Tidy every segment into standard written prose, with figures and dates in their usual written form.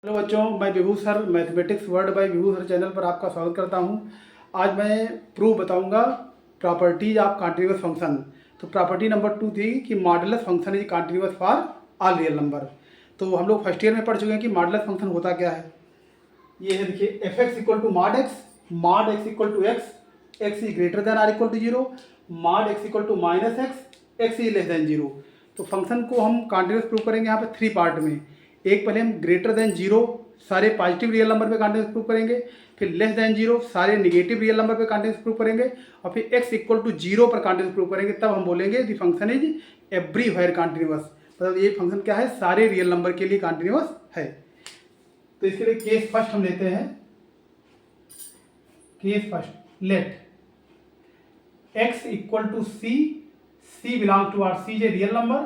Hello बच्चों, मैं Vibhu sir mathematics world by Vibhu sir channel पर आपका स्वागत करता हूं। आज मैं प्रूफ बताऊंगा प्रॉपर्टीज ऑफ कॉन्टिन्यूअस फंक्शन। तो प्रॉपर्टी नंबर 2 थी कि modulus function is continuous for all real number. तो हम लोग फर्स्ट ईयर में पढ़ चुके हैं कि मॉडुलस फंक्शन होता क्या है। ये है, देखिए, F x equal to mod X equal to X is greater than or equal to zero, mod X equal to minus X is less than zero. तो फंक्शन को हम कॉन्टिन्यूअस प्रूव करेंगे यहाँ पे 3 पार्ट में। एक पहले हम ग्रेटर देन जीरो सारे पॉजिटिव रियल नंबर पे कॉन्टिन्यूअस प्रूव करेंगे, फिर लेस देन जीरो सारे निगेटिव रियल नंबर पे कॉन्टिन्यूअस प्रूव करेंगे, और फिर एक्स इक्वल टू जीरो पर कॉन्टिन्यूअस प्रूव करेंगे। तब हम बोलेंगे the function is everywhere continuous. मतलब ये फंक्शन क्या है, सारे रियल नंबर के लिए कॉन्टिन्यूअस है। तो इसके लिए केस फर्स्ट हम लेते हैं। Case first, let x equal to C belong to R, C is a real number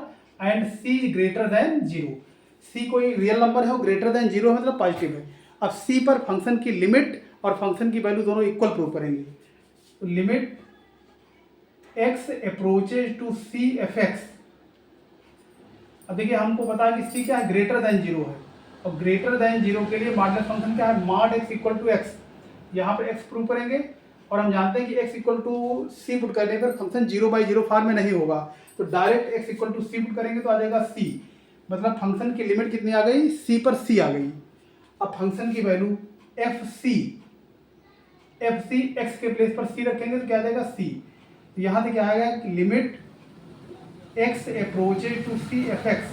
and C is greater than zero. C कोई रियल नंबर है और ग्रेटर देन जीरो है, मतलब पॉजिटिव है। अब सी पर फंक्शन की लिमिट और फंक्शन की वैल्यू दोनों इक्वल प्रूव करेंगे। तो limit x approaches to C F X. अब देखिए, हमको पता है कि सी क्या है, ग्रेटर देन जीरो है, और ग्रेटर देन जीरो के लिए मॉडुलस फंक्शन क्या है, mod X equal to X. यहाँ पर x प्रूव करेंगे, और हम जानते हैं कि x equal to C put करने पर फंक्शन 0/0 फॉर्म में नहीं होगा। तो direct x equal to C put करेंगे तो आ जाएगा c। मतलब फंक्शन की लिमिट कितनी आ गई, c पर c आ गई। अब फंक्शन की वैल्यू एफ सी x के प्लेस पर c रखेंगे तो क्या आ जाएगा c। तो यहाँ से क्या आएगा कि limit x approaches to C F x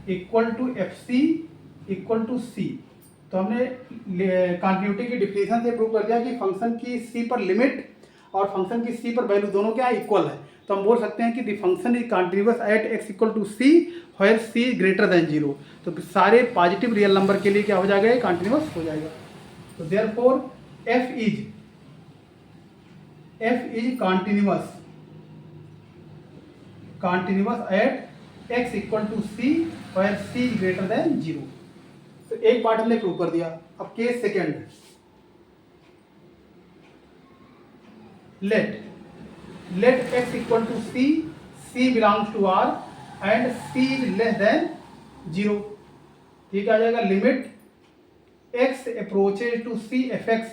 equal to f c equal to c. तो हमने कॉन्टिन्यूटी की डिफिनेशन से प्रूव कर दिया कि फंक्शन की c पर लिमिट और फंक्शन की c पर वैल्यू दोनों क्या है, इक्वल है। तो हम बोल सकते हैं कि the function is continuous at x equal to C where c is greater than zero. तो सारे पॉजिटिव रियल नंबर के लिए क्या हो जाएगा, कॉन्टिन्यूअस हो जाएगा। तो therefore f is continuous at x equal to C where c is greater than zero. तो एक पार्ट हमने प्रूव कर दिया। अब case second, let x equal to C belongs to r and c is less than zero. ठीक आ जाएगा, limit x approaches to C F X.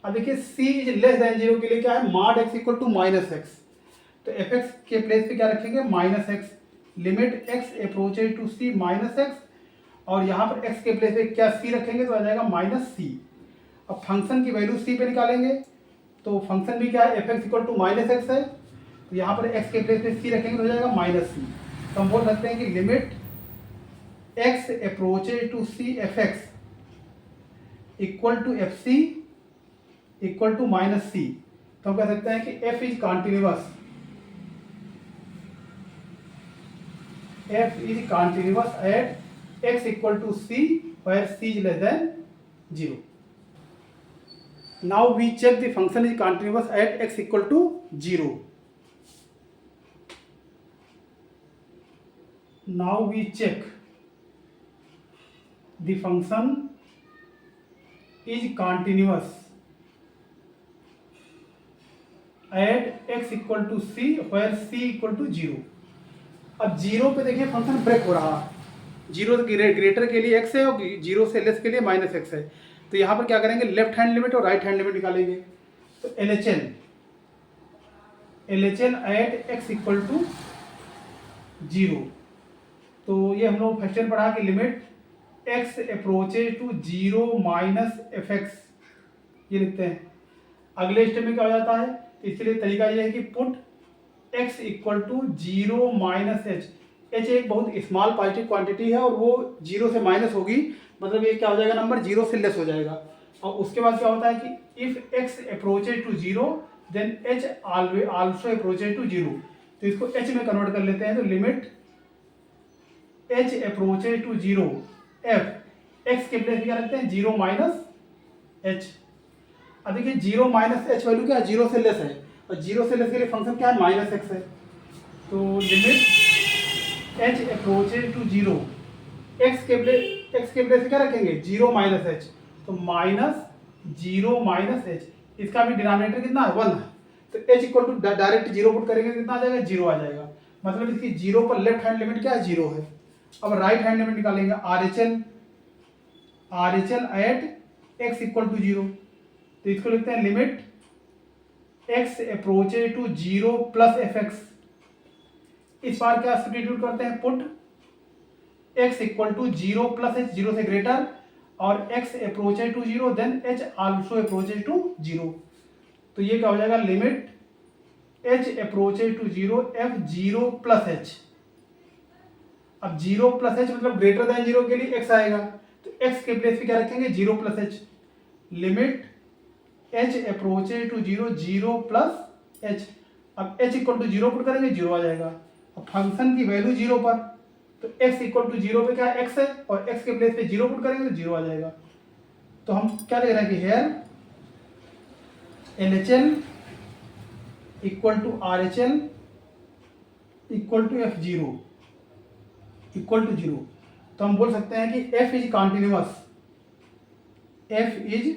अब देखिए, c is less than zero के लिए क्या है, mod x equal to minus x. तो एफ एक्स के प्लेस पे क्या रखेंगे, minus X. Limit x approaches to C minus X, और यहाँ पर x के प्लेस पे क्या c रखेंगे तो आ जाएगा माइनस सी। अब फंक्शन की वैल्यू c पे निकालेंगे, तो फंक्शन भी क्या है, F x equal to minus x है। तो यहाँ पर x के प्लेस पे c रखेंगे तो हो जाएगा माइनस सी। तो हम बोल सकते हैं कि limit x approaches to C F x equal to f c equal to minus c. तो हम कह सकते हैं कि f is continuous at x equal to C where c is less than zero. Now we check the function is continuous at x equal to 0. Now we check the function is continuous at x equal to c where c equal to 0. अब zero पे देखिए function break हो रहा है। Zero greater के लिए x है और जीरो से लेस के लिए माइनस एक्स है। तो यहाँ पर क्या करेंगे, लेफ्ट हैंड लिमिट और राइट हैंड लिमिट निकालेंगे। तो LHL at x equal to zero. तो ये हम लोग फर्स्ट ईयर पढ़ा कि limit x approaches to zero minus F X, ये लिखते हैं। अगले स्टेप में क्या हो जाता है, इसके लिए तरीका ये है कि put x equal to zero minus H एक बहुत स्मॉल पॉजिटिव क्वांटिटी है और वो जीरो से माइनस होगी, मतलब ये क्या हो जाएगा, नंबर जीरो से लेस हो जाएगा। और उसके बाद क्या होता है कि if x approaches to zero then h also approaches to zero. तो इसको h में कन्वर्ट कर लेते हैं। तो limit h approaches to zero f x के प्लेस क्या रखते हैं, जीरो माइनस h। अब देखिए, जीरो माइनस एच वैल्यू क्या है, जीरो से लेस है, और जीरो से लेस के लिए फंक्शन क्या है, माइनस एक्स है। तो limit h approaches to zero, x के प्लेस क्या रखेंगे, जीरो माइनस एच। तो माइनस जीरो माइनस एच, इसका भी डिनोमिनेटर कितना है, 1 है। तो h equal to direct zero put करेंगे कितना आ जाएगा, जीरो आ जाएगा। मतलब इसकी जीरो पर लेफ्ट हैंड लिमिट क्या है, जीरो है। अब राइट हैंड लिमिट निकालेंगे R H L at x equal to zero, तो इसको लिखते हैं limit x approaches to zero plus f x. इस बार क्या सब्स्टिट्यूट करते हैं, put x equal to zero plus h, zero से ग्रेटर, और x approaches to zero then h also approaches to zero. तो ये क्या हो जाएगा, limit h approaches to zero f zero plus h. अब जीरो प्लस एच मतलब greater than zero के लिए एक्स आएगा, तो एक्स के प्लेस पे क्या रखेंगे, zero plus h. Limit h approaches to zero zero plus h. अब h equal to zero put करेंगे, जीरो आ जाएगा। अब फंक्शन की वैल्यू जीरो पर, तो x इक्वल टू जीरो पे क्या है, x है, और x के प्लेस पे जीरो पुट करेंगे तो जीरो आ जाएगा। तो हम क्या ले रहे हैं कि here LHL equal to RHL equal to f zero equal to zero. तो हम बोल सकते हैं कि f is continuous, f is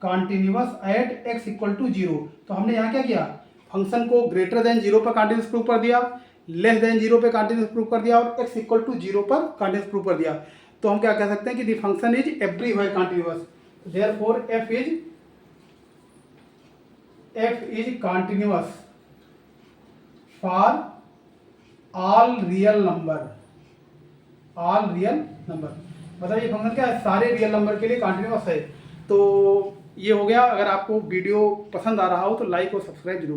continuous at x equal to zero. तो हमने यहाँ क्या किया, फंक्शन को ग्रेटर देन जीरो पर कॉन्टिन्यूअस प्रूव कर दिया, लेस देन जीरो पे कॉन्टिन्यूअस प्रूव कर दिया, और x इक्वल टू जीरो पर कॉन्टिन्यूअस प्रूव कर दिया। तो हम क्या कह सकते हैं कि the function is everywhere continuous, therefore f is continuous for all real number, मतलब ये फंक्शन क्या है, सारे रियल नंबर के लिए कॉन्टिन्यूअस है। तो ये हो गया। अगर आपको वीडियो पसंद आ रहा हो तो लाइक और सब्सक्राइब जरूर।